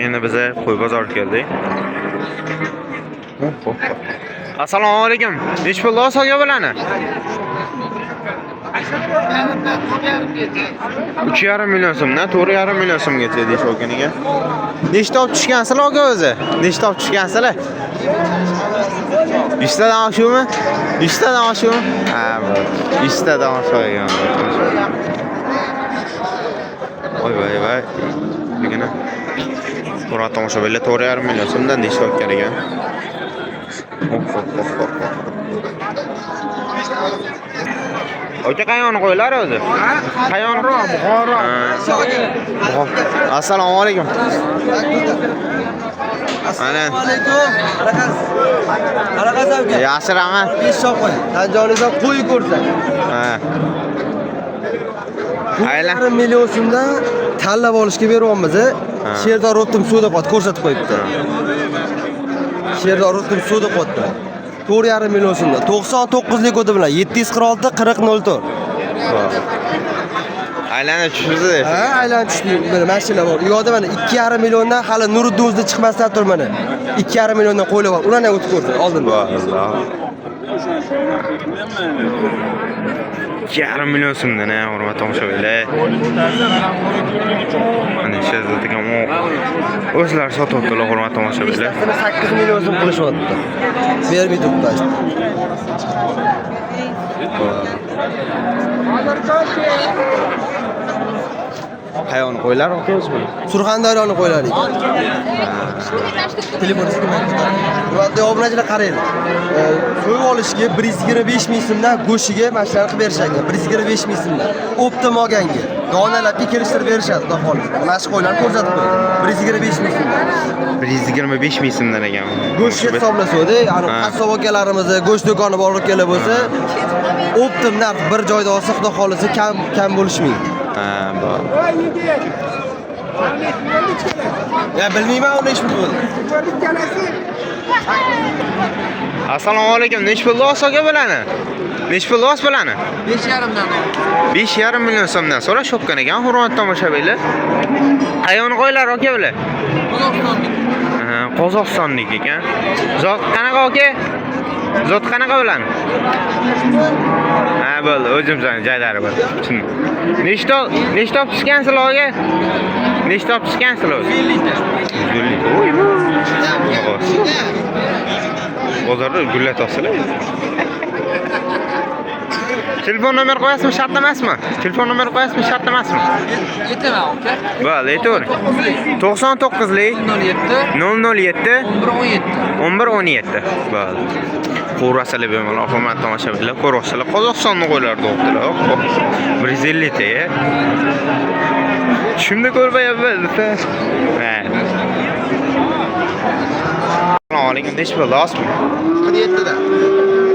Endi biz qo'y bozoriga keldik. Assalomu alaykum. Nech pul olsa bo'ladi? 3,5 million so'mdan 4,5 million so'mgacha deyish o'kiniga. Nechta olib tushgansizlar aka o'zi? Nechta olib tushgansizlar? 100 tadan oshumi? 100 tadan oshumi? Ha, 100 tadan oshagan. Voy. Ligini. To'g'ri tomoshabinlar 4,5 million so'mdan deyish o'kin ekan. Aka qayoni qo'ylar o'zi? Qayoni Buxoro. Assalomu alaykum. Assalomu alaykum. Qaraqasabga. Yaxshi rahmat. 5 so'm qo'y. Tanjoningizdan qo'y ko'rsa. Ha. Aylan 1,5 million so'mdan tanlab olishga beryapmiz. Sherdor o'tdim suvda qot ko'rsatib qo'yibdi. Sherdor o'tdim suvda qotdi. 4,5 million so'mdan 99 lik o'ti bilan 746 4004. aylanib tushibsiz. Ha, aylanib tushdim. Mana mashina bor. Yo'qda mana 2,5 milliondan hali Nuriddin o'zida chiqmasdan tur mana. 2,5 milliondan qo'ylab bor. Ularni o'tib ko'rdi oldin. Alloh. 2,5 million so'mdan hurmat tomoshabinlar. Mana shazatiga o'zlari sotyaptilar hurmat tomoshabinlar. 8 million so'm qilishyapti. Bermay turibdi. Hayvon qo'ylar o'qiyapsizmi? Surxondaryoni qo'ylar ekan. Telefoningizni Bularda obunachilar qaranglar. So'yib olishga 125 ming so'mdan go'shiga mashinalar qilib berishadi. 125 ming so'mdan. Optim olganga donalarga kelishtirib berishadi, xudo xohlasa. Mana shu qo'ylarni ko'rsatib qo'ying. 125 ming so'mdan. 125 ming so'mdan ekan. Go'sht hisoblasa-da, ani qassob akalarimiz go'sht do'koni bor kelar bo'lsa, optim narx bir joyda olsa, xudo xohlasa kam bo'lishmaydi. Ha, bor. Ya bilmayman uni ish bo'ldi. Assalomu alaykum. Nech pul olsa bo'ladi? Nech pul olsa bo'ladi? 5,5 dan. 5,5 million so'mdan so'rash o'pgan ekan, hurmat tomoshabinlar. Hayvon qo'ylar aka bular. Qozog'istonlik ekan. Zot qanaqa aka? Zot qanaqa bo'ladi? Ha, bo'ldi, o'zimizning joylari bor. Nechta olib tushgansizlar aka? Nechta olib tushgansizlar? 150 ta. Oymi? Bozorda gullatyapsizlar. Telefon nomer qo'yasizmi, shart emasmi? Telefon nomer qo'yasizmi, shart emasmi? Aytaman aka. Bo'ldi, aytavering. 99lik 007 1117. Bo'ldi. Qo'rasizlar bemalol, hurmat tomoshabinlar, ko'rasizlar. Qozog'istonning qo'ylarida o'qdilar. 150 ta. Shunda ko'rmayapmiz. Ha. Assalomu alaykum. Nech pul olasizmi? 47 dan.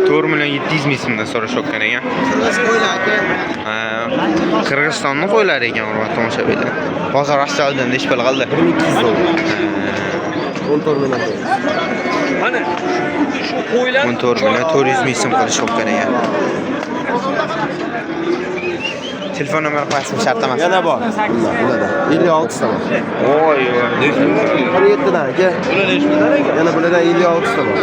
4 million 700 ming so'mdan so'rash o'tgan ekan. Qo'ylar aka. Qirg'izistonning qo'ylari ekan, hurmat tomoshabinlar. Bozor astoyidan nech pul qildi? 1200 dollar. 14 million. Mana shu qo'ylar 14 million 400 ming so'm qilish o'tgan ekan. Telefon nomer qo'yasizmi, shart emas? Yana bor. Bularda 56 ta bor. Voy, 47 dan aka. Yana bularda 56 ta bor.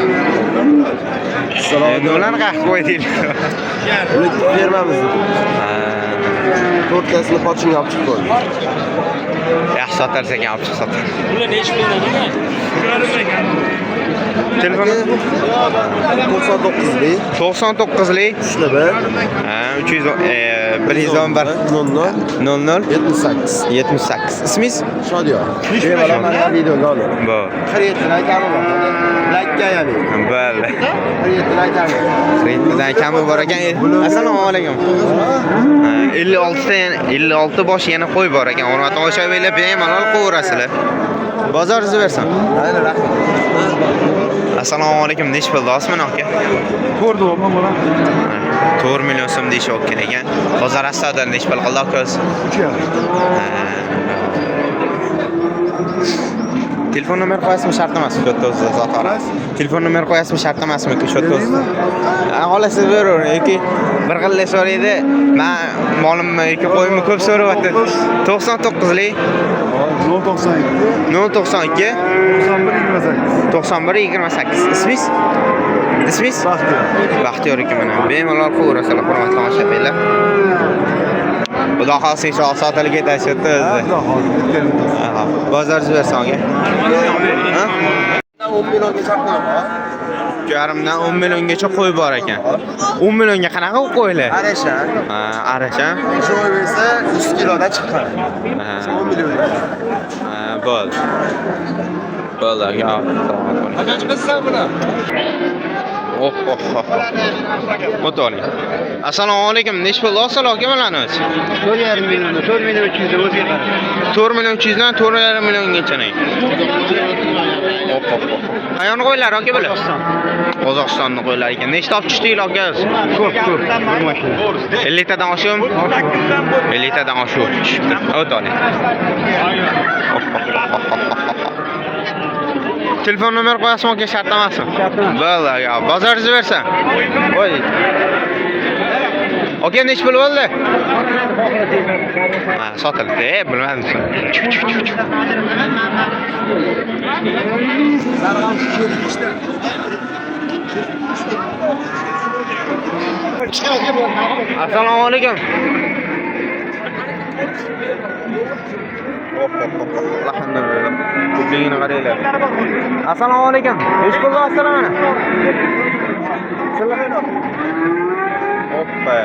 Ularni qaq qo'ydinglar. Uni bermamiz dedi. To'rttasini pochingga olib chiqib qo'ydik. Yaxshi sotarsa ekan, olib chiq sotar. bular nechi puldan ekan? Telefon 99lik 99lik 311 111 00 78. 78. İsmingiz? Shodiyor. Bemalol mana videoga olib. Bu. 47 dan kami bor. Like ya'ni. Bo'ldi. 47 dan kami. 47 dan kami bor ekan. Assalomu alaykum. 56 bosh yana qo'y bor ekan. Hurmat tomoshabinlar, bemalol qo'yverasizlar. Bozoringizni bersin. Ayni rahmat. Assalomu alaykum. Nech pul olasizmi aka? 4 million so'm deyish o'tgan ekan. Bozor astoyidan nech pul qildi aka? 3,5. Telefon nomer qo'yasizmi, shart emasmi? Shu yerda o'zida zot olasiz. Telefon nomer qo'yasizmi, shart emasmi? Shu yerda o'zida. Xohlasa beravering yoki bir xilla so'raydi. Men molimni yoki qo'yimni ko'p so'rayapti. 99lik 092 91 28. Ismingiz? Ismingiz? Baxtiyor aka mana. Bemalol qo'yrasalar, hurmatli tomoshabinlar. Xudo xohlasa inshaalloh sotilib ketasiz o'zi. Bozorchi bersan aka. 10 milliongacha qo'yib. Yarimdan 10 milliongacha qo'y bor ekan. 10 millionga qanaqa qo'ylar? Arasha. Ha, arasha. Sho'y esa 100 kilodan chiqqan. Ha, 10 million. ha, bo'ldi. Bo'ldi aka. Qancha qilsan buni? O'toling. Assalomu alaykum. Nech pul olsalar aka bularni o'zi? 4,5 million, 4 million 300 dan o'ziga qarab. 4 million 300 dan 4,5 milliongacha. Qayon qo'ylar aka bular? Qozog'istonning qo'ylari ekan. Nechta olib chiqdinglar aka o'zi? Ko'p. Bir mashina. 50 tadan oshumi? 50 tadan oshib tushibdi. O'toling. Telefon nomer qo'yasizmi aka, shart emasmi? Shart emas. Bo'ldi aka. Bozorchi bersan. Qo'y. Aka nech pul bo'ldi? Ha, sotildi. Bilmadim. Assalomu alaykum. Alhamdulillah. Ko'pligini qaranglar. Assalomu alaykum. Nech pul olsalar mana? Hoppa.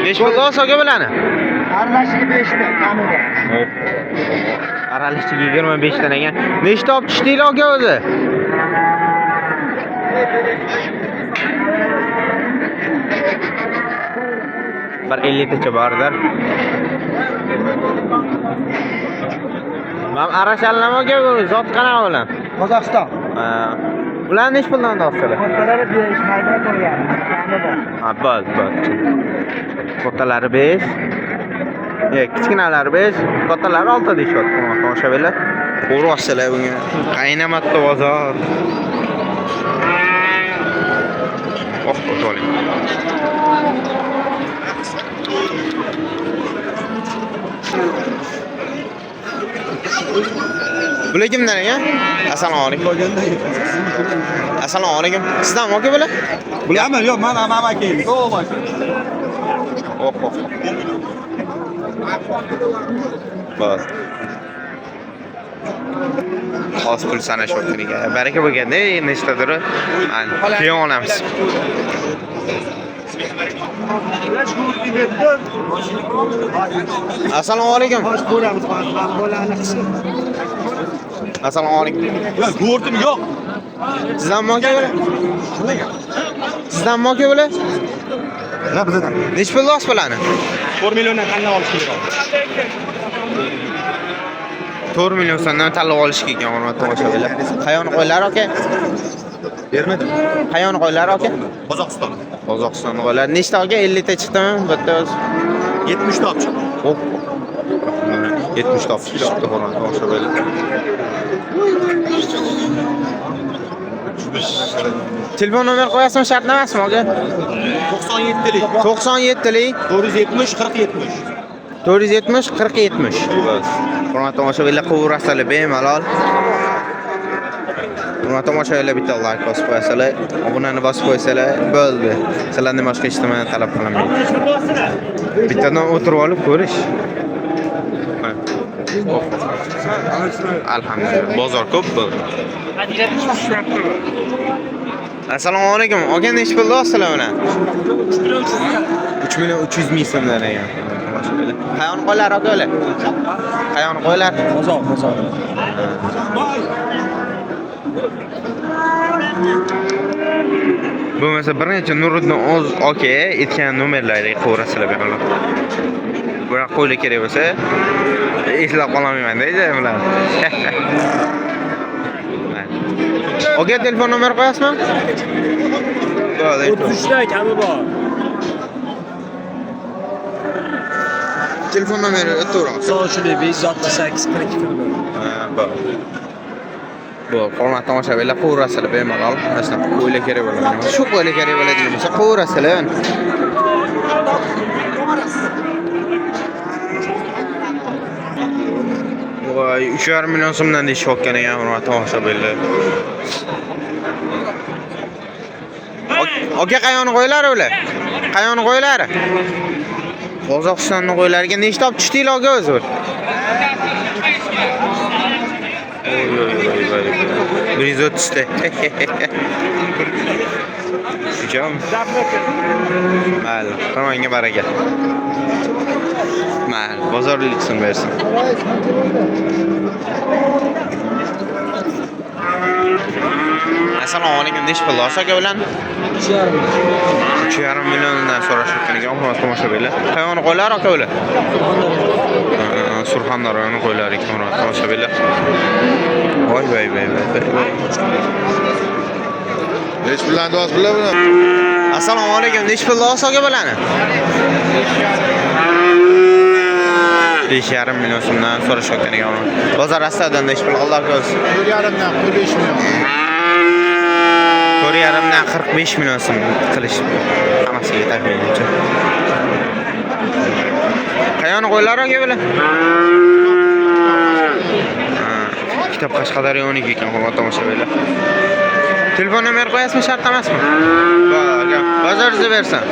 Nech pul olsa aka bularni? Aralashiga 5 dan kamida. Aralashchiga 25 dan ekan. Nechta olib tushdinglar aka o'zi? Bir 50 tacha bordir. Men arashalama aka, zot qanaqa bilan? Qozog'iston. Ular nech puldan olsalar? Kattaları 5, mayda qo'ygan. Kamida. Ha, bo'ldi. Kattalari 5. Kichkinalari 5, kattalari 6 deyishyapti. Tomoshabinlar. To'g'ri olsalar bunga. Qaynamatdi bozor. O'toling. Bular kimdan ekan? Assalomu alaykum. Assalomu alaykum. Sizdan aka bular? Bularmi? Yo'q, men amakayim. Bas. Xos pul sanash o'rniga. Baraka bo'lganda, nechtadir? Keyin olamiz. Assalomu alaykum. Assalomu alaykum. Yo'q, ko'rdim, yo'q. Sizdanmi aka bular? Sizdanmi aka bular? Ha, bizdan. Nech pul olsa bularni? 4 milliondan qanday olish kerak? 4 million so'mdan tanlab olish kerak, hurmatli tomoshabinlar. Qayon qo'ylar aka? Bermadim. Qayon qo'ylar aka? Qozog'iston. Qozog'iston qo'ylar. Nechta aka? 50 ta chiqdimi? Bitta o'zi. 70 ta olib chiqdim. Hop. 70 ta olib chiqdi, hurmatli tomoshabinlar. Telefon nomer qo'yasizmi, shart emasmi aka? 97lik. 97lik 470 40 70. 470 40 70. Hurmatli tomoshabinlar, qovurasizlar bemalol. Hurmatli tomoshabinlar, bitta like bosib qo'yasizlar, obunani bosib qo'ysalar bo'ldi. Sizlardan boshqa hech nima talab qilinmaydi. Bittadan o'tirib olib ko'rish. Alhamdulillah, bozor ko'p bo'ldi. Assalomu alaykum. Aka nech pul olsalar mana? 3 million 300 ming so'mdan ekan. Qayon qo'ylar aka ular? Qayon qo'ylar? Qozog'. Bo'lmasa bir necha Nuriddin o'z aka aytgan nomerlariga qo'yasizlar bemalol. Biroq qo'ylar kerak bo'lsa, eslab qolmayman deydi bular. Aka telefon nomer qo'yasizmi? Bo'ldi. 33 ta kami bor. Telefon nomeri o'tiraman. 568 42 bo'ldi. Bu hurmatli tomoshabinlar, qo'yasizlar bemalol. Mana qo'ylar kerak bo'ladi. Shu qo'ylar kerak bo'ladigan bo'lsa qo'yasizlar. Voy, 3,5 million so'mdan deyishayotgan ekan, hurmatli tomoshabinlar. Aka qayoni qo'ylar ular? Qayoni qo'ylar? Qozog'istonning qo'ylariga nechta olib tushdinglar aka o'zi? Oy. 130 ta. Hujam. Mal, tomonga baraka. Mal, bozorliksin bersin. Assalomu alaykum, necha pul aka bilan? 3,5 milliondan so'rashayotgan ekan, hurmatli tomoshabinlar. Qayoni qo'ylar aka ular? Surxondaryoning qo'ylari ekan, hurmatli tomoshabinlar. Voy. Nech puldan do'st bilan buni? Assalomu alaykum, necha pul aka bilan? 5,5 million so'mdan so'rashayotgan ekan. Bozor astadan necha pul qoldi aka o'zi? 4,5dan 45 million. 4,5dan 45 million so'm qilish hammasiga taxminimcha. Qayoni qo'ylar aka bilan? Kitob Qashqadaryo'niki ekan, hurmatli tomoshabinlar. Telefon nomer qo'yasizmi, shart emasmi? Bor, bozorda bersan.